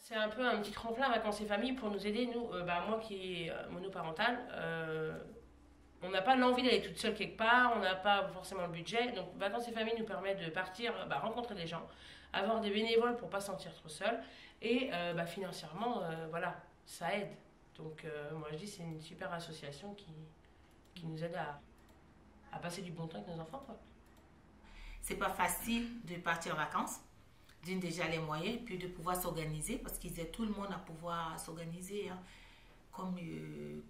C'est un peu un petit tremplin vacances et famille pour nous aider, nous, moi qui est monoparentale, on n'a pas l'envie d'aller toute seule quelque part, on n'a pas forcément le budget, donc vacances et famille nous permet de partir, rencontrer des gens, avoir des bénévoles pour pas se sentir trop seul, et financièrement, voilà, ça aide. Donc moi je dis c'est une super association qui nous aide à passer du bon temps avec nos enfants, quoi. C'est pas facile de partir en vacances. D'une, déjà les moyens, puis de pouvoir s'organiser, parce qu'ils aident tout le monde à pouvoir s'organiser, hein, comme il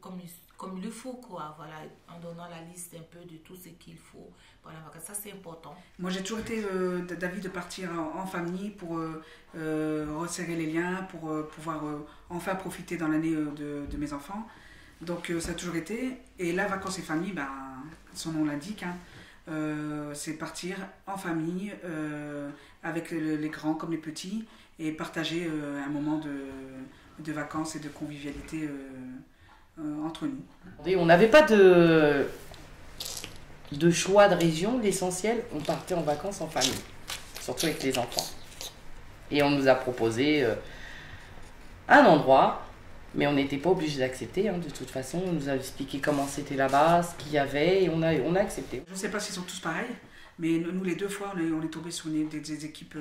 le faut, quoi. Voilà, en donnant la liste un peu de tout ce qu'il faut pour les vacances. Ça, c'est important. Moi, j'ai toujours été d'avis de partir en famille pour resserrer les liens, pour pouvoir enfin profiter dans l'année de mes enfants. Donc, ça a toujours été. Et là, vacances et famille, son nom l'indique, hein. C'est partir en famille avec les grands comme les petits et partager un moment de vacances et de convivialité entre nous. Et on n'avait pas de choix de région, l'essentiel, on partait en vacances en famille, surtout avec les enfants. Et on nous a proposé un endroit, mais on n'était pas obligé d'accepter, hein, de toute façon. On nous a expliqué comment c'était là-bas, ce qu'il y avait, et on a accepté. Je ne sais pas s'ils sont tous pareils, mais nous, les 2 fois, on est tombés sur des équipes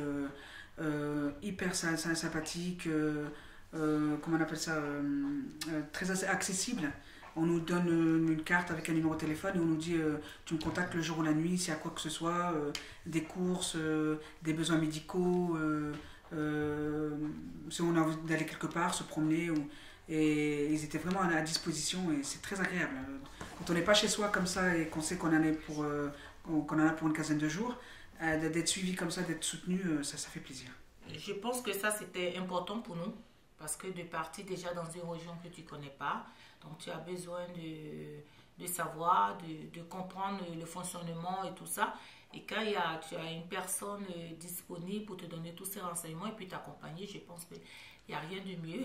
hyper sympathiques, comment on appelle ça, très accessibles. On nous donne une carte avec un numéro de téléphone et on nous dit tu me contactes le jour ou la nuit s'il y a quoi que ce soit, des courses, des besoins médicaux, si on a envie d'aller quelque part, se promener. Et ils étaient vraiment à disposition et c'est très agréable. Quand on n'est pas chez soi comme ça et qu'on sait qu'on en a pour une quinzaine de jours, d'être suivi comme ça, d'être soutenu, ça fait plaisir. Je pense que ça, c'était important pour nous, parce que de partir déjà dans une région que tu ne connais pas, donc tu as besoin de savoir, de comprendre le fonctionnement et tout ça. Et quand tu as une personne disponible pour te donner tous ces renseignements et puis t'accompagner, je pense qu'il n'y a rien de mieux.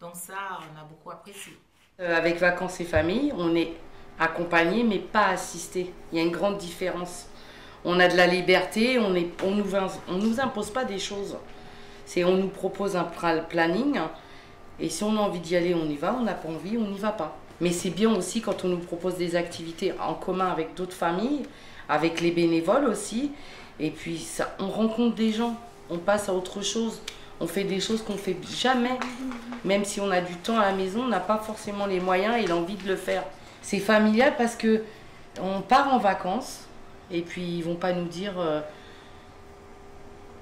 Donc ça, on a beaucoup apprécié. Avec vacances et famille, on est accompagné mais pas assisté. Il y a une grande différence. On a de la liberté, on nous impose pas des choses. On nous propose un planning et si on a envie d'y aller, on y va. On n'a pas envie, on n'y va pas. Mais c'est bien aussi quand on nous propose des activités en commun avec d'autres familles, avec les bénévoles aussi. Et puis ça, on rencontre des gens, on passe à autre chose. On fait des choses qu'on ne fait jamais. Même si on a du temps à la maison, on n'a pas forcément les moyens et l'envie de le faire. C'est familial parce qu'on part en vacances et puis ils ne vont pas nous dire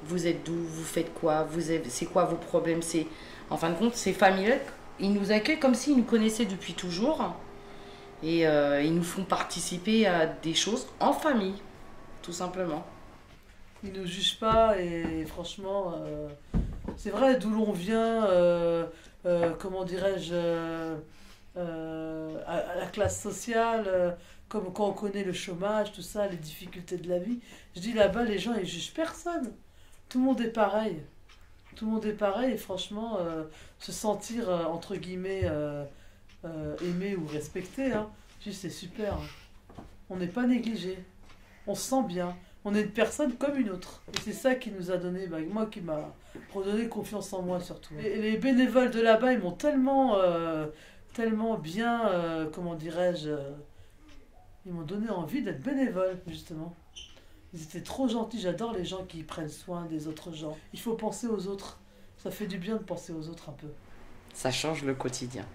vous êtes d'où, vous faites quoi, c'est quoi vos problèmes. En fin de compte, c'est familial. Ils nous accueillent comme s'ils nous connaissaient depuis toujours et ils nous font participer à des choses en famille, tout simplement. Ils ne nous jugent pas et franchement... c'est vrai, d'où l'on vient, comment dirais-je, à la classe sociale, comme quand on connaît le chômage, tout ça, les difficultés de la vie. Je dis là-bas, les gens, ils jugent personne. Tout le monde est pareil. Tout le monde est pareil et franchement, se sentir, entre guillemets, aimé ou respecté, hein, c'est super. Hein. On n'est pas négligé. On se sent bien. On est une personne comme une autre. Et c'est ça qui nous a donné, moi qui m'a redonné confiance en moi surtout. Et les bénévoles de là-bas, ils m'ont tellement bien, comment dirais-je, ils m'ont donné envie d'être bénévole, justement. Ils étaient trop gentils, j'adore les gens qui prennent soin des autres gens. Il faut penser aux autres. Ça fait du bien de penser aux autres un peu. Ça change le quotidien.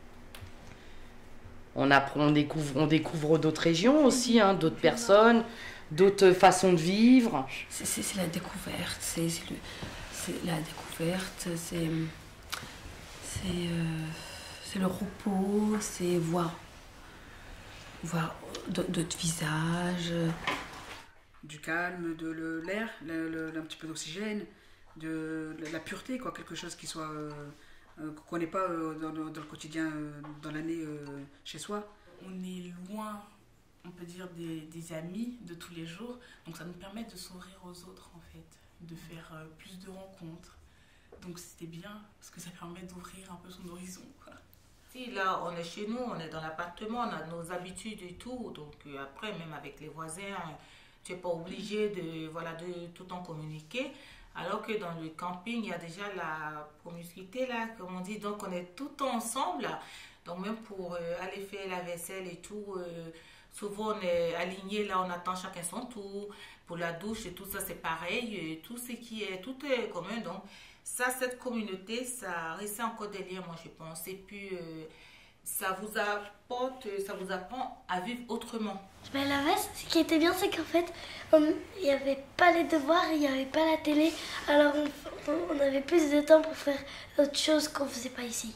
On apprend, on découvre d'autres régions aussi, hein, d'autres personnes, d'autres façons de vivre. C'est la découverte, c'est la découverte, c'est le repos, c'est voir d'autres visages. Du calme, de l'air, un petit peu d'oxygène, de la pureté, quoi, quelque chose qui soit qu'on n'ait pas dans le quotidien, dans l'année chez soi. On est loin, on peut dire, des amis de tous les jours, donc ça nous permet de s'ouvrir aux autres en fait, de faire plus de rencontres. Donc c'était bien, parce que ça permet d'ouvrir un peu son horizon, quoi. Si là on est chez nous, on est dans l'appartement, on a nos habitudes et tout, donc après même avec les voisins, tu n'es pas obligé de tout le temps communiquer. Alors que dans le camping, il y a déjà la promiscuité, là, comme on dit. Donc, on est tout le temps ensemble. Là. Donc, même pour aller faire la vaisselle et tout, souvent, on est aligné, là, on attend chacun son tour. Pour la douche et tout ça, c'est pareil. Tout est commun. Donc, ça, cette communauté, ça reste encore des liens, moi, je pense. Et puis, ça vous apprend à vivre autrement. Ben, là-bas, ce qui était bien, c'est qu'en fait, il n'y avait pas les devoirs, il n'y avait pas la télé. Alors, on avait plus de temps pour faire autre chose qu'on ne faisait pas ici.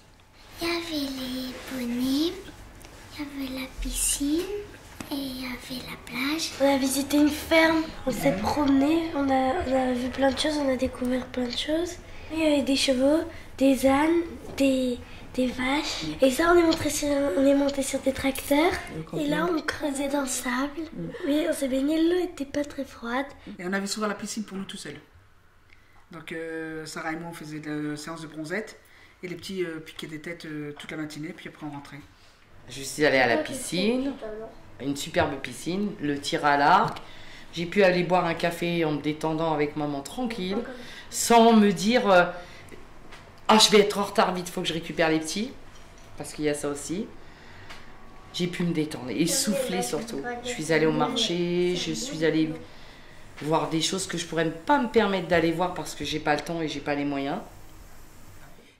Il y avait les bonnets, il y avait la piscine et il y avait la plage. On a visité une ferme, on s'est promené, on a vu plein de choses, on a découvert plein de choses. Il y avait des chevaux, des ânes, des vaches. Et ça, on est monté sur des tracteurs. Et là, on creusait dans le sable. Mais on s'est baigné, l'eau n'était pas très froide. Et on avait souvent la piscine pour nous tout seuls. Donc Sarah et moi, on faisait de séances de bronzette. Et les petits piquaient des têtes toute la matinée, puis après on rentrait. Je suis allée à la piscine, une superbe piscine, le tir à l'arc. J'ai pu aller boire un café en me détendant avec maman tranquille, sans me dire ah, je vais être en retard vite, il faut que je récupère les petits, parce qu'il y a ça aussi. J'ai pu me détendre et souffler surtout. Je suis allée au marché, je suis allée voir des choses que je pourrais pas me permettre d'aller voir parce que j'ai pas le temps et j'ai pas les moyens.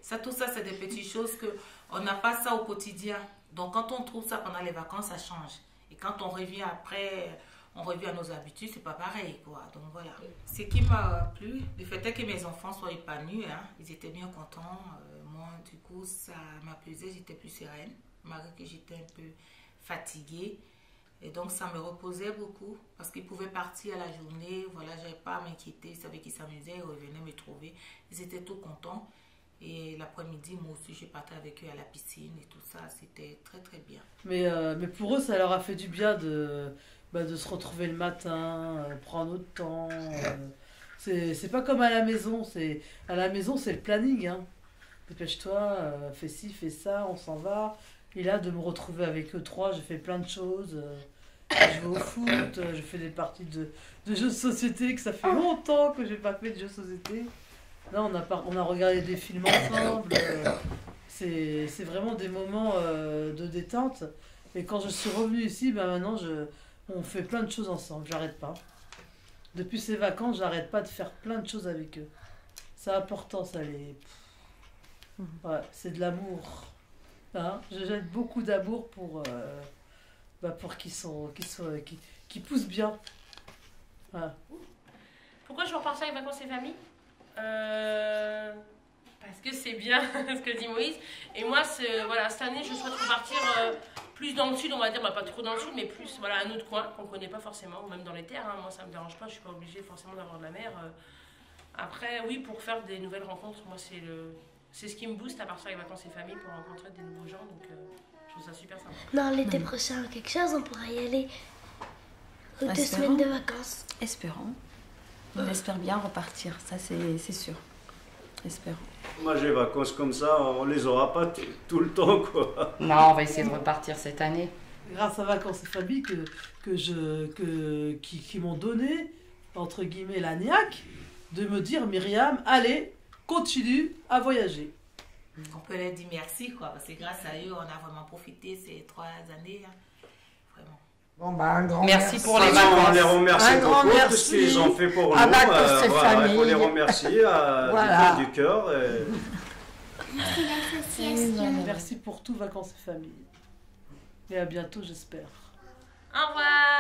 Ça, tout ça, c'est des petites choses qu'on n'a pas ça au quotidien. Donc, quand on trouve ça pendant les vacances, ça change. Et quand on revient après, on revient à nos habitudes, c'est pas pareil, quoi. Donc, voilà. Ce qui m'a plu, le fait est que mes enfants soient épanouis, hein. Ils étaient bien contents. Moi, du coup, ça m'apaisait, j'étais plus sereine, malgré que j'étais un peu fatiguée. Et donc, ça me reposait beaucoup, parce qu'ils pouvaient partir à la journée. Voilà, j'avais pas à m'inquiéter. Ils savaient qu'ils s'amusaient, ils revenaient me trouver. Ils étaient tout contents. Et l'après-midi, moi aussi, je partais avec eux à la piscine et tout ça. C'était très, très bien. Mais pour eux, ça leur a fait du bien de se retrouver le matin, prendre notre temps. C'est pas comme à la maison. À la maison, c'est le planning. Hein. Dépêche-toi, fais ci, fais ça, on s'en va. Et là, de me retrouver avec eux trois, je fais plein de choses. Je vais au foot, je fais des parties de jeux de société, que ça fait longtemps que j'ai pas fait de jeux de société. Là, on a regardé des films ensemble. C'est vraiment des moments de détente. Et quand je suis revenue ici, maintenant, on fait plein de choses ensemble. J'arrête pas. Depuis ces vacances, j'arrête pas de faire plein de choses avec eux. C'est important, ça. Ouais, c'est de l'amour. Hein, je jette beaucoup d'amour pour qu'ils poussent bien. Voilà. Pourquoi je veux repartir avec vacances et famille ? Parce que c'est bien ce que dit Moïse. Et moi, cette année, je souhaite repartir plus dans le sud, on va dire, pas trop dans le sud, mais plus un autre coin qu'on ne connaît pas forcément, ou même dans les terres. Hein. Moi, ça ne me dérange pas, je ne suis pas obligée forcément d'avoir de la mer. Après, oui, pour faire des nouvelles rencontres, moi, c'est ce qui me booste à partir avec vacances et famille pour rencontrer des nouveaux gens. Donc, je trouve ça super sympa. Non, l'été prochain, quelque chose, on pourra y aller. 2 semaines de vacances. Espérons. On espère bien repartir, ça c'est sûr. Espérons. Moi, j'ai vacances comme ça, on les aura pas tout le temps, quoi. Non, on va essayer de repartir cette année. Grâce à Vacances et Famille qui m'ont donné, entre guillemets, la niaque de me dire, Myriam, allez, continue à voyager. On peut leur dire merci, quoi, parce que grâce à eux, on a vraiment profité ces 3 années. Hein. Vraiment. Bon, un grand merci pour les vacances. On les remercie beaucoup pour tout ce qu'ils ont fait pour nous. Il faut les remercier du cœur. Merci l'association. Merci pour tout Vacances et Famille. Et à bientôt, j'espère. Au revoir.